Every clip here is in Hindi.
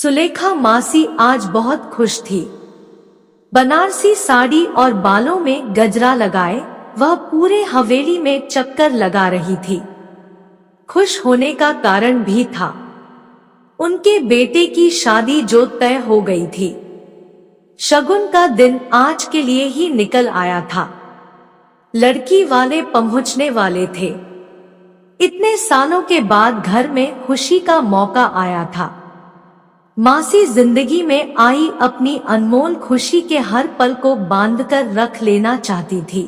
सुलेखा मासी आज बहुत खुश थी। बनारसी साड़ी और बालों में गजरा लगाए वह पूरे हवेली में चक्कर लगा रही थी। खुश होने का कारण भी था, उनके बेटे की शादी जो तय हो गई थी। शगुन का दिन आज के लिए ही निकल आया था। लड़की वाले पहुंचने वाले थे। इतने सालों के बाद घर में खुशी का मौका आया था। मासी जिंदगी में आई अपनी अनमोल खुशी के हर पल को बांधकर रख लेना चाहती थी।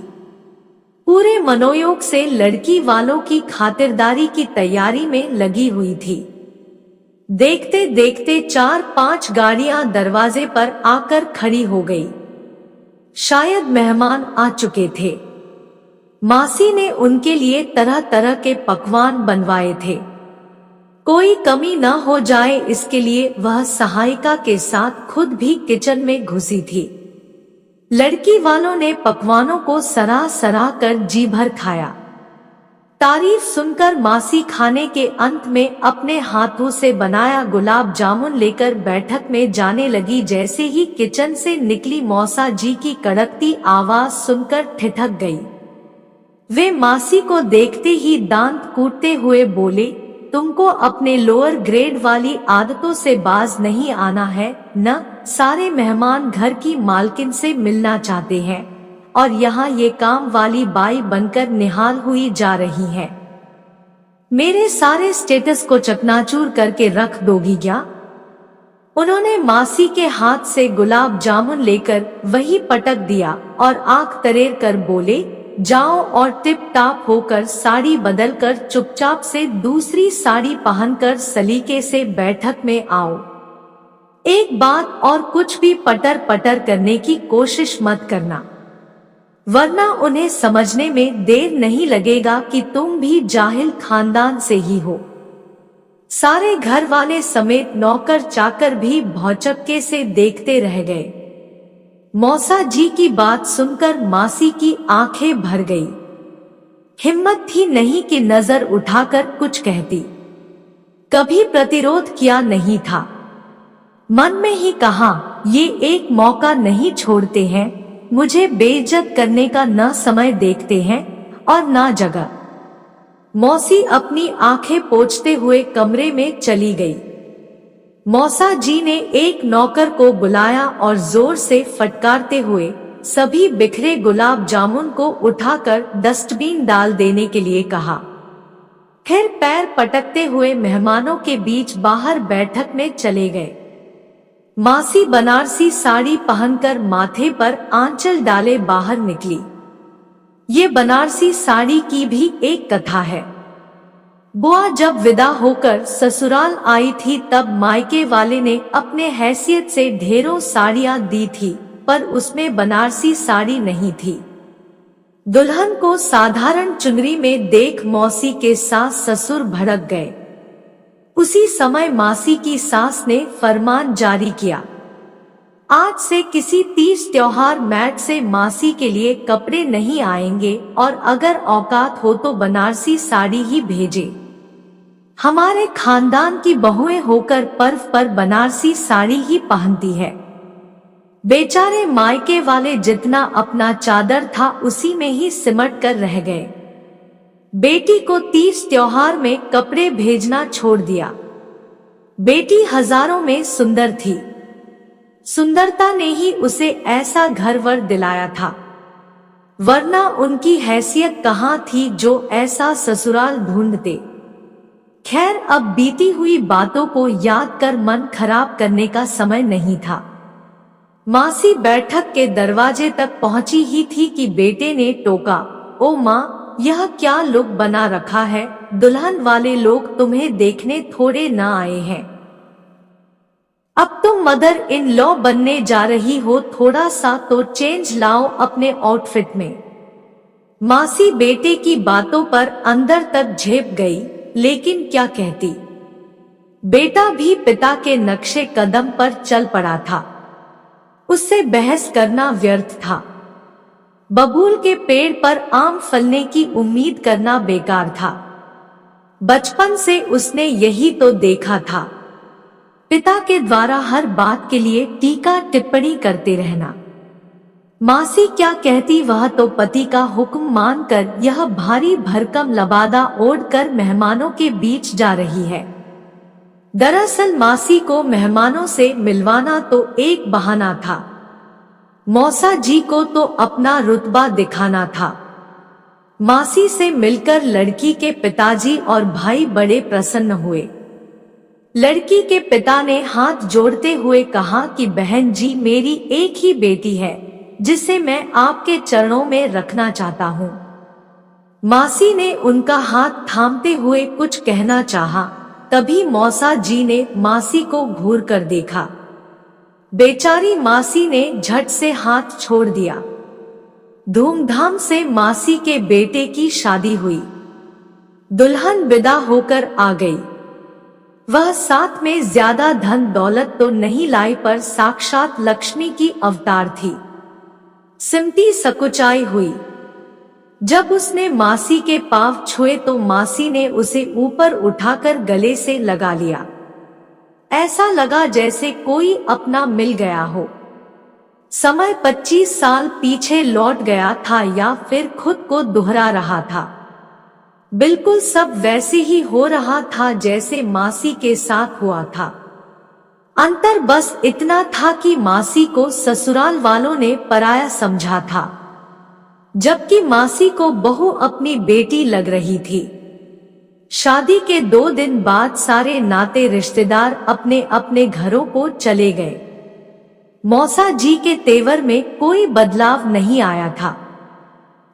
पूरे मनोयोग से लड़की वालों की खातिरदारी की तैयारी में लगी हुई थी। देखते देखते 4-5 गाड़ियां दरवाजे पर आकर खड़ी हो गई। शायद मेहमान आ चुके थे। मासी ने उनके लिए तरह तरह के पकवान बनवाए थे। कोई कमी न हो जाए इसके लिए वह सहायिका के साथ खुद भी किचन में घुसी थी। लड़की वालों ने पकवानों को सराह सराह कर जी भर खाया। तारीफ सुनकर मासी खाने के अंत में अपने हाथों से बनाया गुलाब जामुन लेकर बैठक में जाने लगी। जैसे ही किचन से निकली मौसा जी की कड़कती आवाज सुनकर ठिठक गई। वे मासी को देखते ही दांत कूटते हुए बोले, तुमको अपने लोअर ग्रेड वाली आदतों से बाज नहीं आना है न? सारे मेहमान घर की मालकिन से मिलना चाहते हैं और यहाँ ये काम वाली बाई बनकर निहाल हुई जा रही है। मेरे सारे स्टेटस को चकनाचूर करके रख दोगी क्या? उन्होंने मासी के हाथ से गुलाब जामुन लेकर वही पटक दिया और आंख तरेर कर बोले, जाओ और टिप टाप होकर साड़ी बदलकर चुपचाप से दूसरी साड़ी पहनकर सलीके से बैठक में आओ। एक बात और, कुछ भी पटर पटर करने की कोशिश मत करना, वरना उन्हें समझने में देर नहीं लगेगा कि तुम भी जाहिल खानदान से ही हो। सारे घर वाले समेत नौकर चाकर भी भौचक्के से देखते रह गए। मौसा जी की बात सुनकर मासी की आंखें भर गई। हिम्मत थी नहीं कि नजर उठाकर कुछ कहती। कभी प्रतिरोध किया नहीं था। मन में ही कहा, ये एक मौका नहीं छोड़ते हैं, मुझे बेइज्जत करने का न समय देखते हैं और न जगह। मौसी अपनी आंखें पोंछते हुए कमरे में चली गई। मौसा जी ने एक नौकर को बुलाया और जोर से फटकारते हुए सभी बिखरे गुलाब जामुन को उठाकर डस्टबिन डाल देने के लिए कहा। फिर पैर पटकते हुए मेहमानों के बीच बाहर बैठक में चले गए। मासी बनारसी साड़ी पहनकर माथे पर आंचल डाले बाहर निकली। ये बनारसी साड़ी की भी एक कथा है। बुआ जब विदा होकर ससुराल आई थी तब मायके वाले ने अपने हैसियत से ढेरों साड़ियां दी थी, पर उसमें बनारसी साड़ी नहीं थी। दुल्हन को साधारण चुनरी में देख मौसी के सास ससुर भड़क गए। उसी समय मासी की सास ने फरमान जारी किया, आज से किसी तीज त्योहार मैट से मासी के लिए कपड़े नहीं आएंगे और अगर औकात हो तो बनारसी साड़ी ही भेजे। हमारे खानदान की बहुएं होकर पर्व पर बनारसी साड़ी ही पहनती है। बेचारे मायके वाले जितना अपना चादर था उसी में ही सिमट कर रह गए। बेटी को तीज त्योहार में कपड़े भेजना छोड़ दिया। बेटी हजारों में सुंदर थी। सुंदरता ने ही उसे ऐसा घरवर दिलाया था, वरना उनकी हैसियत कहाँ थी जो ऐसा ससुराल ढूंढते। खैर, अब बीती हुई बातों को याद कर मन खराब करने का समय नहीं था। मासी बैठक के दरवाजे तक पहुंची ही थी कि बेटे ने टोका, ओ माँ, यह क्या लुक बना रखा है? दुल्हन वाले लोग तुम्हें देखने थोड़े न आए हैं। अब तुम मदर इन लॉ बनने जा रही हो, थोड़ा सा तो चेंज लाओ अपने आउटफिट में। मासी बेटे की बातों पर अंदर तक झेप गई, लेकिन क्या कहती। बेटा भी पिता के नक्शे कदम पर चल पड़ा था। उससे बहस करना व्यर्थ था। बबूल के पेड़ पर आम फलने की उम्मीद करना बेकार था। बचपन से उसने यही तो देखा था। पिता के द्वारा हर बात के लिए टीका टिप्पणी करते रहना। मासी क्या कहती वह तो पति का हुक्म मानकर यह भारी भरकम लबादा ओढ़कर मेहमानों के बीच जा रही है। दरअसल मासी को मेहमानों से मिलवाना तो एक बहाना था, मौसा जी को तो अपना रुतबा दिखाना था। मासी से मिलकर लड़की के पिताजी और भाई बड़े प्रसन्न हुए। लड़की के पिता ने हाथ जोड़ते हुए कहा कि बहन जी, मेरी एक ही बेटी है जिसे मैं आपके चरणों में रखना चाहता हूँ। मासी ने उनका हाथ थामते हुए कुछ कहना चाहा, तभी मौसा जी ने मासी को घूर कर देखा। बेचारी मासी ने झट से हाथ छोड़ दिया। धूमधाम से मासी के बेटे की शादी हुई। दुल्हन विदा होकर आ गई। वह साथ में ज्यादा धन दौलत तो नहीं लाई, पर साक्षात लक्ष्मी की अवतार थी। सिमटी सकुचाई हुई। जब उसने मासी के पांव छुए तो मासी ने उसे ऊपर उठाकर गले से लगा लिया। ऐसा लगा जैसे कोई अपना मिल गया हो। समय 25 साल पीछे लौट गया था या फिर खुद को दोहरा रहा था। बिल्कुल सब वैसे ही हो रहा था जैसे मासी के साथ हुआ था। अंतर बस इतना था कि मासी को ससुराल वालों ने पराया समझा था, जबकि मासी को बहू अपनी बेटी लग रही थी। शादी के 2 दिन बाद सारे नाते रिश्तेदार अपने अपने घरों को चले गए। मौसा जी के तेवर में कोई बदलाव नहीं आया था।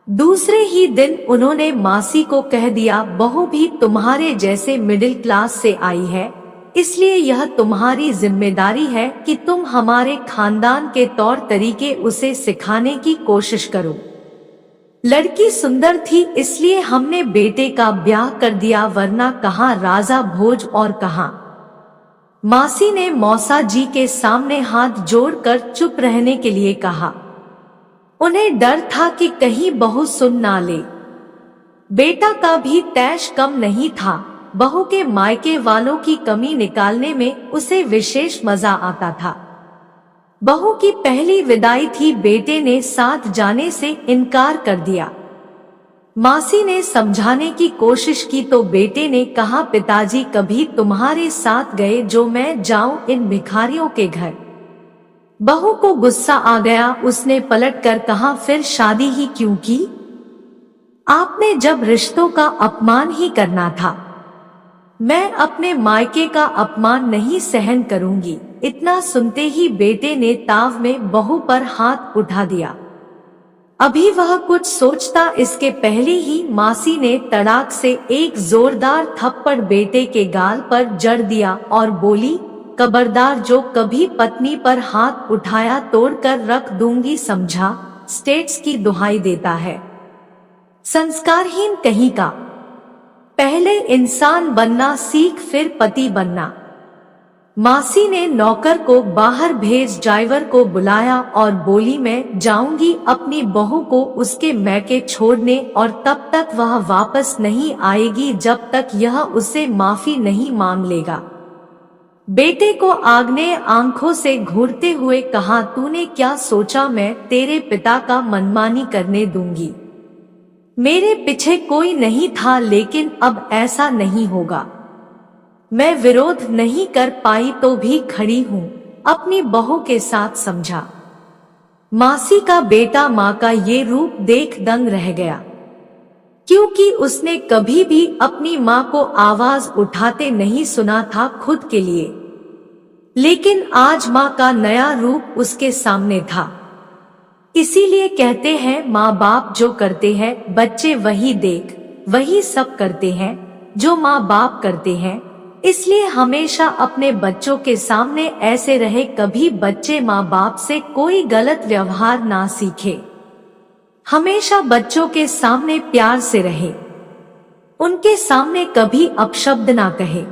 दूसरे ही दिन उन्होंने मासी को कह दिया, बहू भी तुम्हारे जैसे मिडिल क्लास से आई है, इसलिए यह तुम्हारी जिम्मेदारी है कि तुम हमारे खानदान के तौर तरीके उसे सिखाने की कोशिश करो। लड़की सुंदर थी इसलिए हमने बेटे का ब्याह कर दिया, वरना कहाँ राजा भोज और कहाँ। मासी ने मौसा जी के सामने हाथ जोड़कर चुप रहने के लिए कहा। उन्हें डर था कि कहीं बहू सुन ना ले। बेटा का भी तैश कम नहीं था। बहू के मायके वालों की कमी निकालने में उसे विशेष मजा आता था। बहू की पहली विदाई थी, बेटे ने साथ जाने से इनकार कर दिया। मासी ने समझाने की कोशिश की तो बेटे ने कहा, पिताजी कभी तुम्हारे साथ गए जो मैं जाऊं इन भिखारियों के घर। बहू को गुस्सा आ गया। उसने पलटकर कहा, फिर शादी ही क्यों की? आपने जब रिश्तों का अपमान ही करना था। मैं अपने मायके का अपमान नहीं सहन करूंगी। इतना सुनते ही बेटे ने ताव में बहू पर हाथ उठा दिया। अभी वह कुछ सोचता इसके पहले ही मासी ने तड़ाक से एक जोरदार थप्पड़ बेटे के गाल पर जड़ दिया और बोली, खबरदार, जो कभी पत्नी पर हाथ उठाया तोड़कर रख दूंगी, समझा? स्टेट्स की दुहाई देता है, संस्कारहीन कहीं का। पहले इंसान बनना सीख, फिर पति बनना। मासी ने नौकर को बाहर भेज ड्राइवर को बुलाया और बोली, मैं जाऊंगी अपनी बहू को उसके मैके छोड़ने, और तब तक वह वापस नहीं आएगी जब तक यह उसे माफी नहीं मांग लेगा। बेटे को आग्नेय आंखों से घूरते हुए कहा, तूने क्या सोचा मैं तेरे पिता का मनमानी करने दूंगी? मेरे पीछे कोई नहीं था, लेकिन अब ऐसा नहीं होगा। मैं विरोध नहीं कर पाई तो भी खड़ी हूँ अपनी बहू के साथ, समझा? मासी का बेटा माँ का ये रूप देख दंग रह गया, क्योंकि उसने कभी भी अपनी माँ को आवाज उठाते नहीं सुना था खुद के लिए। लेकिन आज माँ का नया रूप उसके सामने था। इसीलिए कहते हैं, माँ बाप जो करते हैं बच्चे वही देख वही सब करते हैं जो माँ बाप करते हैं। इसलिए हमेशा अपने बच्चों के सामने ऐसे रहे, कभी बच्चे माँ बाप से कोई गलत व्यवहार ना सीखे। हमेशा बच्चों के सामने प्यार से रहे, उनके सामने कभी अपशब्द ना कहे।